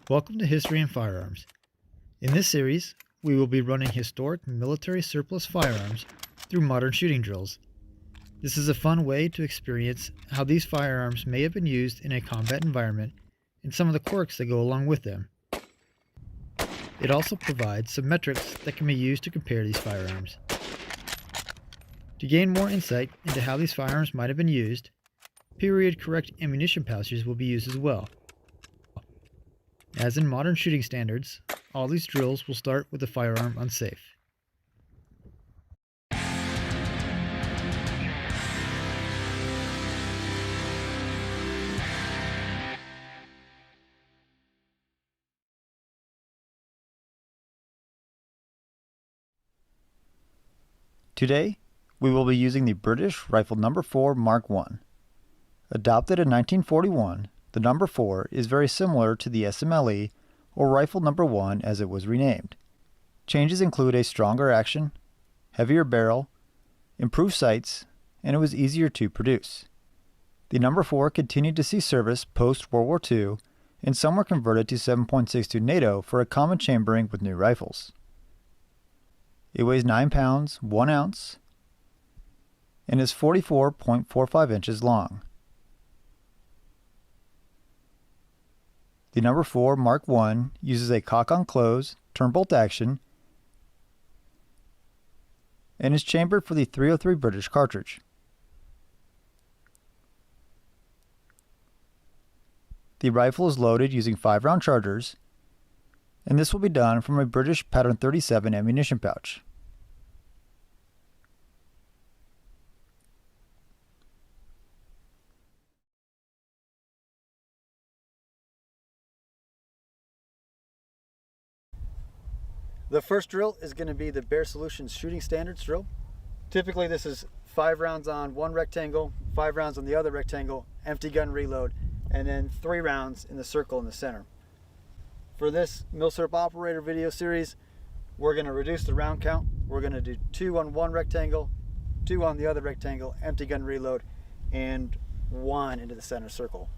Welcome to History and Firearms. In this series, we will be running historic military surplus firearms through modern shooting drills. This is a fun way to experience how these firearms may have been used in a combat environment and some of the quirks that go along with them. It also provides some metrics that can be used to compare these firearms. To gain more insight into how these firearms might have been used, period-correct ammunition pouches will be used as well. As in modern shooting standards, all these drills will start with the firearm unsafe. Today, we will be using the British Rifle No.4 Mk.1. Adopted in 1941, the No. 4 is very similar to the SMLE or Rifle No. 1 as it was renamed. Changes include a stronger action, heavier barrel, improved sights, and it was easier to produce. The No. 4 continued to see service post-World War II, and some were converted to 7.62 NATO for a common chambering with new rifles. It weighs 9 pounds, 1 ounce, and is 44.45 inches long. The No. 4 Mk.1 uses a cock-on-close, turn-bolt action, and is chambered for the .303 British cartridge. The rifle is loaded using 5-round chargers, and this will be done from a British Pattern 37 ammunition pouch. The first drill is going to be the Baer Solutions Shooting Standards drill. Typically this is 5 rounds on one rectangle, 5 rounds on the other rectangle, empty gun reload, and then 3 rounds in the circle in the center. For this Milsurp Operator video series, we're going to reduce the round count. We're going to do 2 on one rectangle, 2 on the other rectangle, empty gun reload, and 1 into the center circle.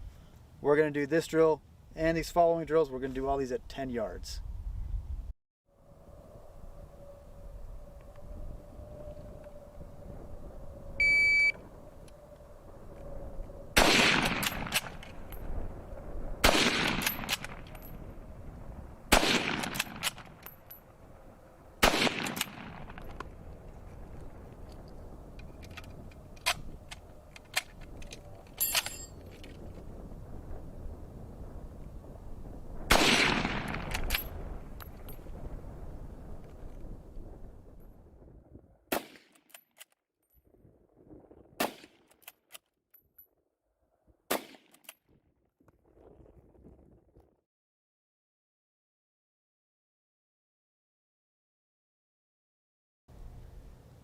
We're going to do this drill and these following drills. We're going to do all these at 10 yards.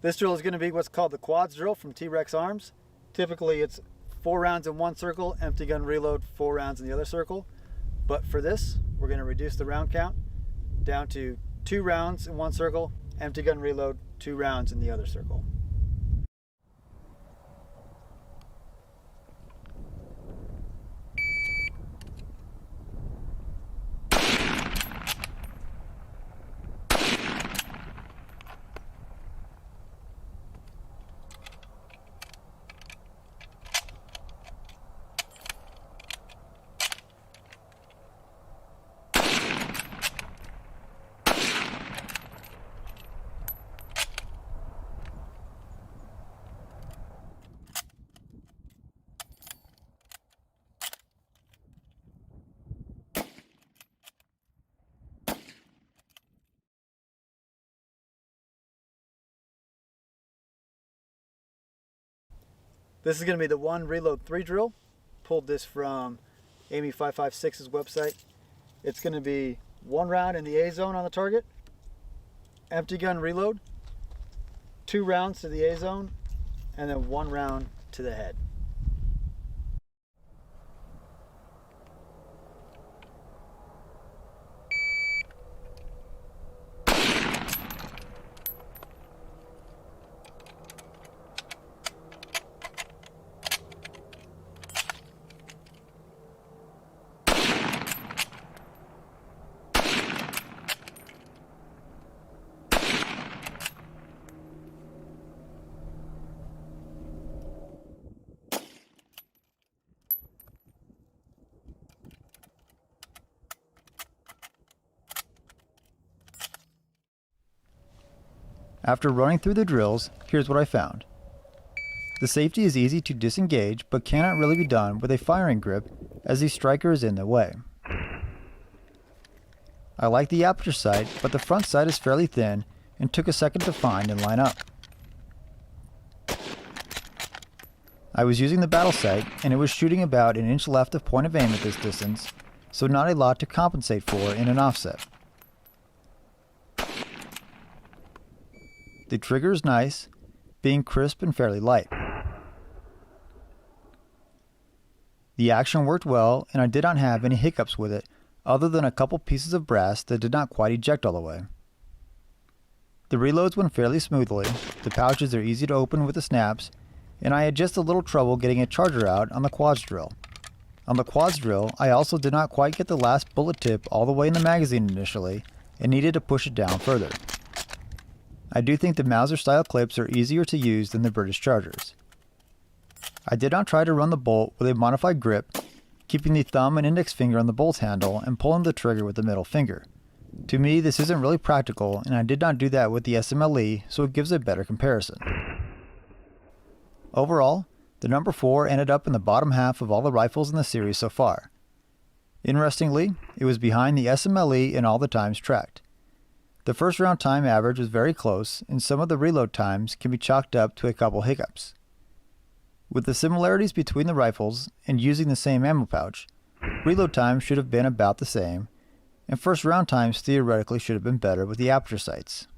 This drill is going to be what's called the quads drill from T.Rex Arms. Typically it's 4 rounds in one circle, empty gun reload, 4 rounds in the other circle. But for this, we're going to reduce the round count down to 2 rounds in one circle, empty gun reload, 2 rounds in the other circle. This is going to be the 1 reload 3 drill. Pulled this from Amy 556's website. It's going to be 1 round in the A zone on the target, empty gun reload, 2 rounds to the A zone, and then 1 round to the head. After running through the drills, here's what I found. The safety is easy to disengage but cannot really be done with a firing grip as the striker is in the way. I like the aperture sight, but the front sight is fairly thin and took a second to find and line up. I was using the battle sight and it was shooting about an inch left of point of aim at this distance, so not a lot to compensate for in an offset. The trigger is nice, being crisp and fairly light. The action worked well and I did not have any hiccups with it other than a couple pieces of brass that did not quite eject all the way. The reloads went fairly smoothly, the pouches are easy to open with the snaps, and I had just a little trouble getting a charger out on the quads drill. On the quads drill, I also did not quite get the last bullet tip all the way in the magazine initially and needed to push it down further. I do think the Mauser style clips are easier to use than the British chargers. I did not try to run the bolt with a modified grip, keeping the thumb and index finger on the bolt handle and pulling the trigger with the middle finger. To me, this isn't really practical, and I did not do that with the SMLE, so it gives a better comparison. Overall, the No. 4 ended up in the bottom half of all the rifles in the series so far. Interestingly, it was behind the SMLE in all the times tracked. The first round time average was very close, and some of the reload times can be chalked up to a couple hiccups. With the similarities between the rifles and using the same ammo pouch, reload times should have been about the same, and first round times theoretically should have been better with the aperture sights.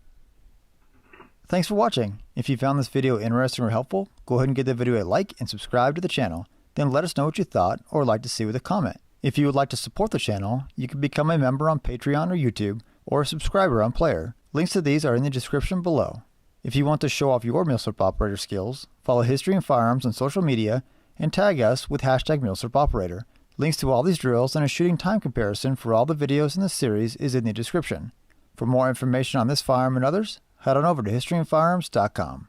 Thanks for watching. If you found this video interesting or helpful, go ahead and give the video a like and subscribe to the channel, then let us know what you thought or like to see with a comment. If you would like to support the channel, you can become a member on Patreon or YouTube, or a subscriber on Player. Links to these are in the description below. If you want to show off your Milsurp Operator skills, follow History and Firearms on social media and tag us with hashtag Milsurp Operator. Links to all these drills and a shooting time comparison for all the videos in the series is in the description. For more information on this firearm and others, head on over to historyandfirearms.com.